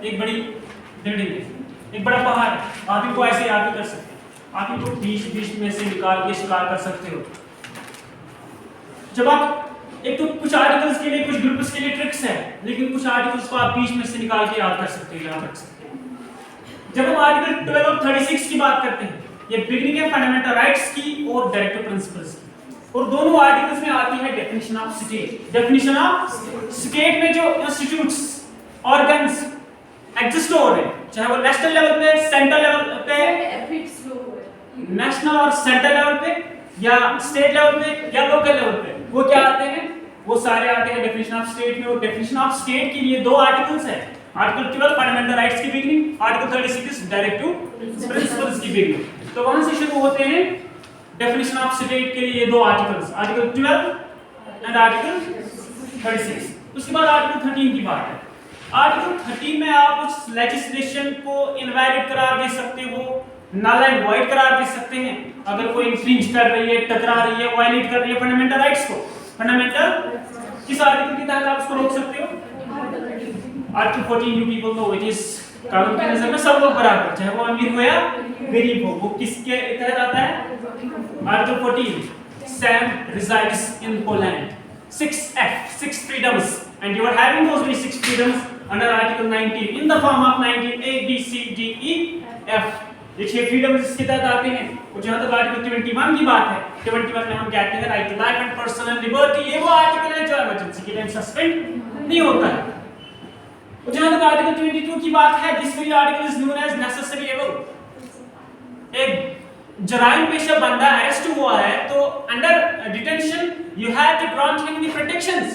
एक बड़ी बिल्डिंग है, एक बड़ा पहाड़ है, आप इनको ऐसे याद भी कर सकते हैं, आप इनको बीच में से निकाल के शिकार कर सकते हो। जब आप एक तो कुछ आर्टिकल्स के लिए, कुछ ग्रुप्स के लिए ट्रिक्स है, लेकिन कुछ आर्टिकल्स को आप बीच में से निकाल के याद कर सकते हो, याद रख सकते हो। जब हम आर्टिकल 12 और 36 की बात करते हैं, ये बिगिनिंग है फंडामेंटल राइट्स की और डायरेक्टिव प्रिंसिपल्स की, और दोनों आर्टिकल्स में आती है definition of state. Definition of state में जो इंस्टीट्यूट्स, ऑर्गन्स एग्जिस्ट हो रहे हैं, चाहे वो नेशनल लेवल पे, सेंट्रल लेवल पे, नेशनल और सेंट्रल लेवल पे, या स्टेट लेवल पे, या लोकल लेवल पे, वो क्या आते हैं, वो सारे आते हैं डेफिनेशन ऑफ स्टेट में। और डेफिनेशन ऑफ स्टेट के लिए दो आर्टिकल्स हैं, आर्टिकल 12 फंडामेंटल राइट्स की बिगिनिंग, आर्टिकल 36 डायरेक्टिव प्रिंसिपल्स की बिगिनिंग। तो वहां से शुरू होते हैं डेफिनेशन ऑफ स्टेट के लिए दो आर्टिकल्स, आर्टिकल 12 एंड आर्टिकल 36। उसके बाद आर्टिकल 13 की बात है। आर्टिकल 13 में आप उस लेजिस्लेशन को इनवैलिड करार दे सकते हो, नल एंड वॉइड करार दे सकते हैं अगर कोई इंफ्रिंज कर रही है, टकरा रही है, वायलेट कर रही है फंडामेंटल राइट्स को। फंडामेंटल किस आर्टिकल के तहत आप उसको रोक सकते हो? Article 14 you people know it is कानून की नजर में सब लोग बराबर, चाहे वो अमीर हो या गरीब हो। वो किसके तहत आता है? Article 14 Sam resides in Poland, 6F 6 freedoms and you are having those very 6 freedoms under article 19 in the form of 19 A B C D E F। ये 6 फ्रीडम्स इसके तहत आते हैं। और जहां तक आर्टिकल 21 की बात है, 21 में हम कहते हैं right to life and personal liberty, ये वो आर्टिकल है जो इमरजेंसी के टाइम सस्पेंड नहीं होता है। और जहां तक आर्टिकल 22 की बात है, this very article is known as necessary evil. एक जराइम पेशा बंदा अरेस्ट हुआ है तो under detention you have to grant him the protections.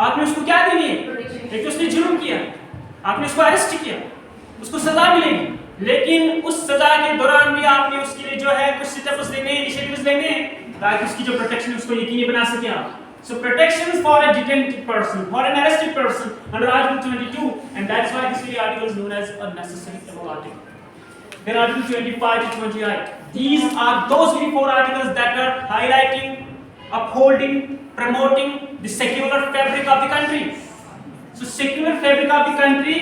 आपने उसको क्या देनी है? एक तो उसने जुर्म किया, आपने उसको अरेस्ट किया, उसको सजा मिलेगी, लेकिन उस सजा के दौरान भी आपने उसके लिए जो है कुछ स्टेप्स लेने हैं, इनिशिएटिव्स लेने हैं ताकि उसकी जो प्रोटेक्शन है उसको यकीनी बना सके आप। So protections for a detained person, for an arrested person under Article 22, and that's why this very article is known as a necessary evil article. Then Article 25 to 28. These are those very 4 articles that are highlighting, upholding, promoting the secular fabric of the country. So secular fabric of the country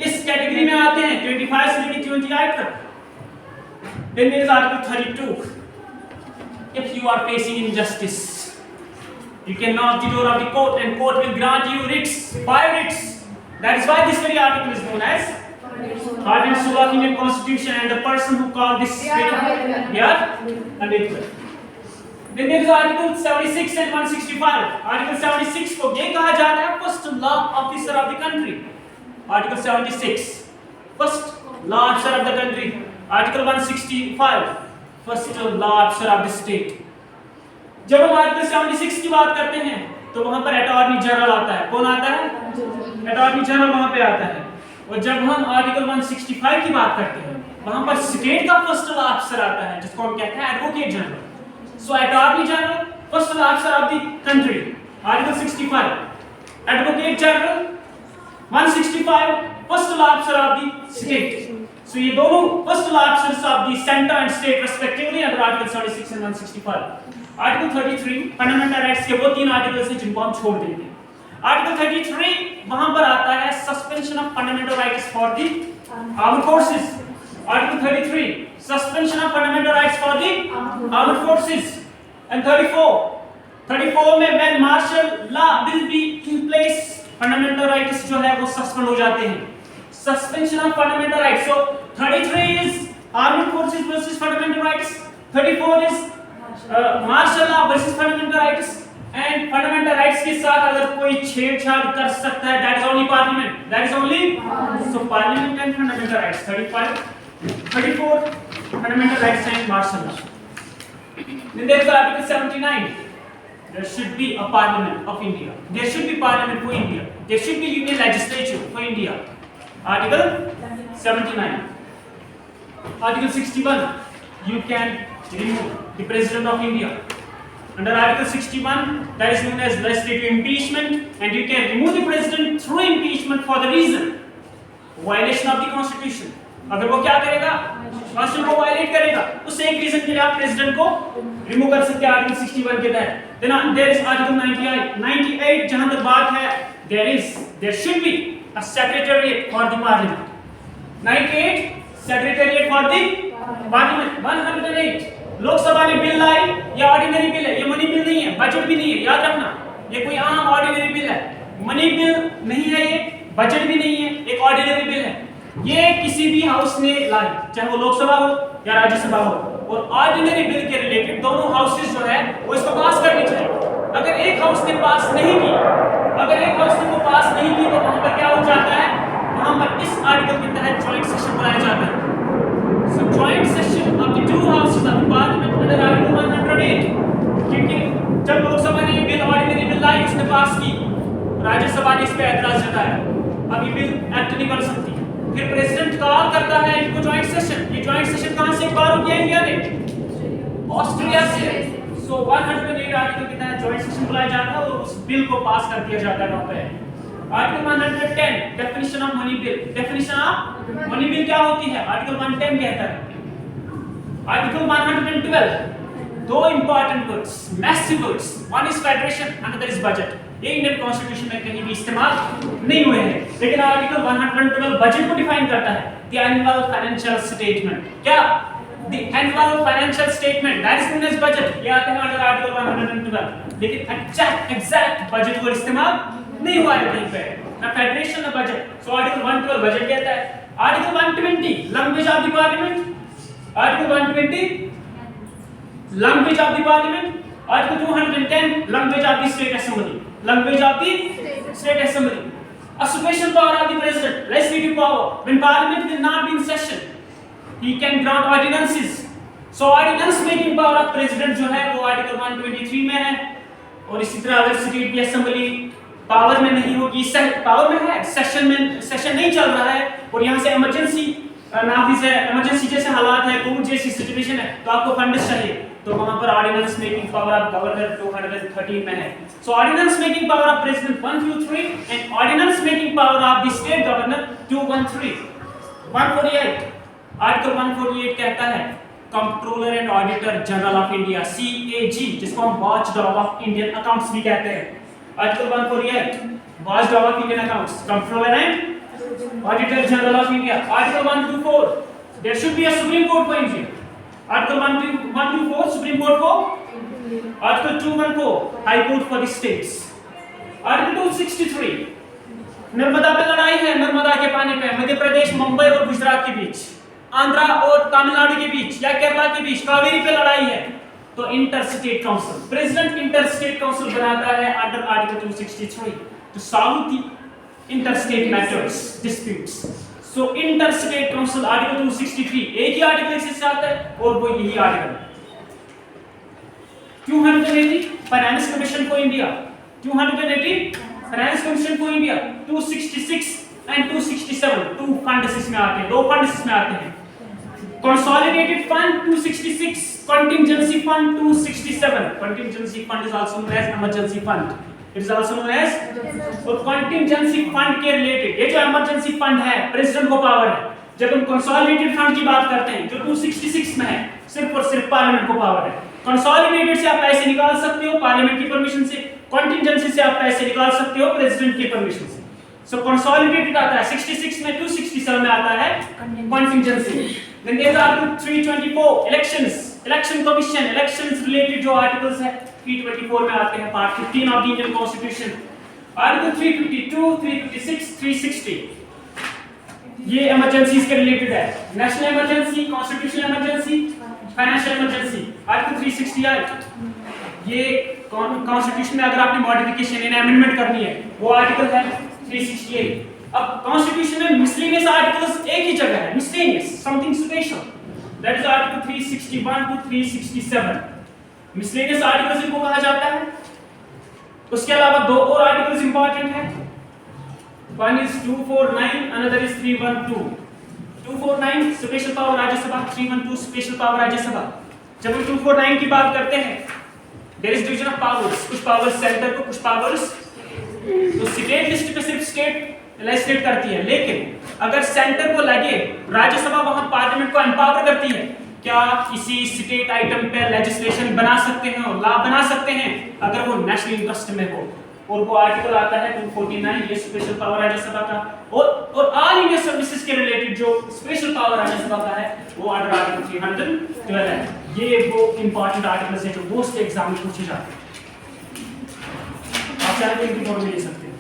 इस category में आते हैं 25 से लेकर 28 तक। Then there is Article 32. If you are facing injustice, you can knock the door of the court and court will grant you writs, 5 writs. That is why this very article is known as Heart and Soul of Indian Constitution, and the person who called this Ambedkar. Then there is Article 76 and 165. Article 76 को ये कहा जाता है first law officer of the country. Article 76 first law officer of the country. Article 165 first law officer of the state. जब हम article 76 की बात करते हैं तो वहां पर अटॉर्नी जनरल आता है। कौन आता है? अटॉर्नी जनरल वहां पे आता है। और जब हम आर्टिकल 165 की बात करते हैं वहां पर स्टेट का फर्स्ट लॉ ऑफिसर आता है जिसको हम कहते हैं advocate general. So attorney general first law officer of the country, article 65। Advocate general 165 first law officer of the state. So ये दोनों first law officers of the centre and state respectively under article 76 and 165। Article 33 fundamental rights के वो 3 articles हैं जिनको हम छोड़ देंगे। Article 33 वहां पर आता है suspension of fundamental rights for the armed forces. Article 33 suspension of fundamental rights for the armed forces. And 34 में when martial law will be in place, fundamental rights जो है वो सस्पेंड हो जाते हैं। Suspension of fundamental rights. So 33 is armed forces versus fundamental rights, 34 is martial law versus fundamental rights. And fundamental rights के साथ अगर कोई छेड़छाड़ कर सकता है that is only parliament, that is only so parliament and fundamental rights. 35 34 fundamental rights and martial law. Then there is Article 79. There should be a parliament of India. There should be parliament for India. There should be union legislature for India. Article 79. Article 61. You can remove the President of India. Under Article 61, that is known as legislative impeachment, and you can remove the President through impeachment for the reason violation of the Constitution. अगर वो क्या करेगा? Constitution को violet करेगा, उस एक reason के लिए आप प्रेसिडेंट को रिमूव कर सकते हैं आर्टिकल 61 के तहत। देन देयर इज आर्टिकल 98 जहां तक बात है there should be a secretariat for the parliament. 98 secretariat for the parliament. 108 Lok Sabha ने बिल लाई, ये ऑर्डिनरी बिल है, ये मनी बिल नहीं है, बजट भी नहीं है, याद रखना ये कोई आम ऑर्डिनरी बिल है, मनी बिल नहीं है, ये बजट भी नहीं है, एक ऑर्डिनरी बिल है। ये किसी भी हाउस ने लाई, चाहे वो लोकसभा हो या राज्यसभा हो, और ऑर्डिनरी बिल के रिलेटेड दोनों हाउसेस जो है वो इसको पास करनी चाहिए। अगर एक हाउस ने पास नहीं की, अगर एक हाउस ने वो पास नहीं की तो वहां पर क्या हो जाता है, वहां पर इस आर्टिकल के तहत जॉइंट सेशन बुलाया जाता है। So joint session of the two houses of the parliament under Article 108, क्योंकि जब लोकसभा ने बिल ऑर्डिनरी बिल लाई, उसने पास की, राज्यसभा ने इस पे ऐतराज जताया, अब ये बिल एक्ट नहीं बन सकती, फिर प्रेसिडेंट कॉल करता है इनको जॉइंट सेशन। ये जॉइंट सेशन कहां से बाहर किया इंडिया ने, ऑस्ट्रेलिया से। सो 108 आर्टिकल के तहत जॉइंट सेशन बुलाया जाता है और उस बिल को पास कर दिया जाता है वहां पे। Article 110 definition of money bill. Definition of money bill क्या होती है, आर्टिकल 110 कहता है। आर्टिकल 112 दो important words, massive words, one is federation, another is budget. ये इंडियन कॉन्स्टिट्यूशन में कहीं भी इस्तेमाल नहीं हुए हैं, लेकिन आर्टिकल 112 बजट को डिफाइन करता है। द एनुअल फाइनेंशियल स्टेटमेंट, क्या the annual financial statement that is known as budget, ये आता है अंडर आर्टिकल 112। लेकिन एग्जैक्ट बजट को इस्तेमाल नहीं हुआ है कहीं पे, ना फेडरेशन ना बजट। सो आर्टिकल 112 बजट कहता है। Article 120 language of the parliament, article 120 language of the parliament, article 210 language of the state assembly, language of the state assembly. A special power of the president, legislative power, when parliament will not be in session, he can grant ordinances. So ordinance making power of president जो है वो article 123 में है। और इसी तरह अगर state की असेंबली पावर में नहीं होगी, पावर में है, सेशन नहीं चल रहा है और यहाँ से इमरजेंसी नाफिज है, इमरजेंसी जैसे हालात है, कोविड जैसी सिचुएशन है, तो आपको फंड्स चाहिए, तो वहां पर ordinance making power of governor 213 में है। So ordinance making power of president 123 and ordinance making power of the state governor 213। 148 article 148 कहता है controller and auditor general of India, CAG, जिसको हम watch dog of Indian accounts भी कहते हैं। Article 148 watch dog of Indian accounts, controller and Auditor General of India. Article 124 there should be a Supreme Court for India. Article 124 Supreme Court for, Article 214 High Court for the states. Article 263 Narmada पे लड़ाई है, नर्मदा के पानी पे, मध्य प्रदेश, मुंबई और गुजरात के बीच, आंध्रा और तमिलनाडु के बीच या केरला के बीच कावेरी पे लड़ाई है, तो interstate council, president interstate council बनाता है under article 263 to solve the interstate matters disputes. So interstate council article 263 एक ही आर्टिकल से आता है और वो यही article. 280 finance commission for India, 280 finance commission for India, 266 and 267 two funds इसमें आते हैं, दो फंड्स इसमें आते हैं। Consolidated fund 266, contingency fund 267। Contingency fund is also known as emergency fund, it is also known as. और कंटिंजेंसी फंड के related ये जो इमरजेंसी फंड है, प्रेसिडेंट को पावर है। जब हम कंसोलिडेटेड फंड की बात करते हैं जो 266 में है, सिर्फ और सिर्फ पार्लियामेंट को पावर है। कंसोलिडेटेड से आप पैसे निकाल सकते हो पार्लियामेंट की परमिशन से, कंटिंजेंसी से आप पैसे निकाल सकते हो प्रेसिडेंट की परमिशन से। सो कंसोलिडेटेड आता है 66 में, 267 में आता है contingency. Then there are 324 elections, election commission, elections related जो आर्टिकल्स है 324 में आते हैं, part 15 of the Indian constitution. Article 352, 356, 360 ये इमरजेंसीज के रिलेटेड है। National emergency, constitutional emergency, financial emergency. Article 368 ये कॉन्स्टिट्यूशन में अगर आपने मॉडिफिकेशन यानी अमेंडमेंट करनी है वो आर्टिकल है 368। अब कॉन्स्टिट्यूशन में मिसलेनियस आर्टिकल्स एक ही जगह है, miscellaneous something special, that is article 361 to 367। Miscellaneous articles इनको कहा जाता है। उसके अलावा दो और आर्टिकल्स इंपॉर्टेंट हैं, one is 249, another is 312। 249 special power Rajya Sabha, 312 special power Rajya Sabha. जब हम 249 की बात करते हैं, there is division of powers, कुछ पावर्स सेंटर को, कुछ पावर्स तो स्टेट लिस्ट पे सिर्फ स्टेट लेजिस्लेट करती है, लेकिन अगर सेंटर को लगे राज्यसभा वहां पार्लियामेंट को एम्पावर करती है। क्या किसी स्टेट आइटम पे लेजिस्लेशन बना सकते हैं, लॉ बना सकते हैं अगर वो नेशनल इंटरेस्ट में हो। और वो आर्टिकल आता है 249, ये स्पेशल पावर राज्यसभा का, और ऑल इंडिया सर्विसेज के रिलेटेड जो स्पेशल पावर राज्यसभा का है वो अंडर आर्टिकल 312 है। ये वो इंपॉर्टेंट आर्टिकल्स हैं जो मोस्ट एग्जाम में पूछे जाते हैं, आप चाहे तो इनकी फॉर्म ले सकते हैं।